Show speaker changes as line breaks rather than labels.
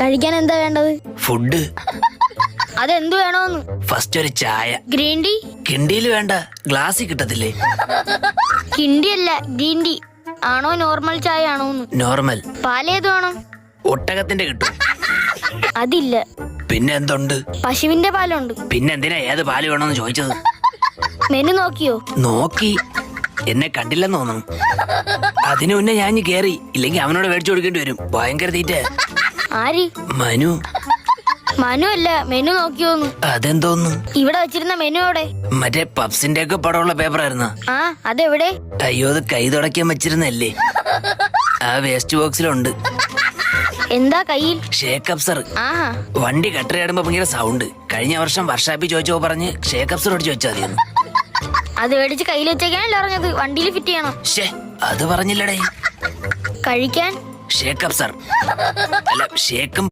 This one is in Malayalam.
കഴിക്കാൻ എന്താ വേണ്ടത്?
ഫുഡ്.
അതെന്ത് വേണോന്ന്?
ഫസ്റ്റ് ഒരു ചായ.
Green tea?
കിണ്ടിയിൽ വേണ്ട, ഗ്ലാസ്സിൽ കിട്ടത്തില്ലേ?
കിണ്ടി അല്ല, ഗ്രീൻ ടീ ആണോ നോർമൽ ചായ ആണോന്ന്?
നോർമൽ.
പാലേത് വേണം?
ഒട്ടകത്തിന്റെ കിട്ടും.
അതില്ല.
പിന്നെ എന്തുണ്ട്?
പശുവിന്റെ പാലുണ്ട്.
പിന്നെ എന്തിനാ ഏത് പാല് വേണമെന്ന് ചോദിച്ചത്?
മെനു നോക്കിയോ?
നോക്കി. എന്നെ കണ്ടില്ലെന്ന് തോന്നുന്നു. അതിനു മുന്നേ ഞാൻ കേറി, ഇല്ലെങ്കിൽ അവനോട് മേടിച്ചു കൊടുക്കേണ്ടി വരും. ഭയങ്കര തീറ്റ.
ആര്?
മനു.
മനു അല്ല, മെനു നോക്കിയോന്ന്.
അതെന്തോന്നു?
ഇവിടെ വെച്ചിരുന്ന മെനു എവിടെ?
മറ്റേ പപ്സിന്റെ ഒക്കെ പടമുള്ള പേപ്പർ ആയിരുന്ന.
ആ, അതെവിടെ?
അയ്യോ, അത് കൈ തുടയ്ക്കാൻ വെച്ചിരുന്നല്ലേ, ആ വേസ്റ്റ് ബോക്സിലുണ്ട്.
എന്താ കയ്യിൽ?
ഷേക്ക് അപ്സർ.
ആഹാ.
വണ്ടി കട്ടറിയാടുമ്പോ ഭയങ്കര സൗണ്ട്. കഴിഞ്ഞ വർഷം വർഷാപ്പി ചോദിച്ചോ പറഞ്ഞ് ഷേക്ക് അപ്സർ അടിച്ചു വെച്ചാൽ മതിയെന്ന്.
അത് മേടിച്ച് കയ്യിൽ വെച്ചേക്കാനല്ലേ പറഞ്ഞത്? വണ്ടിയിൽ ഫിറ്റ് ചെയ്യണം.
അത് പറഞ്ഞില്ലടേ.
കഴിക്കാൻ
ഷേക്ക് അപ്സർ അല്ല, ഷേക്കും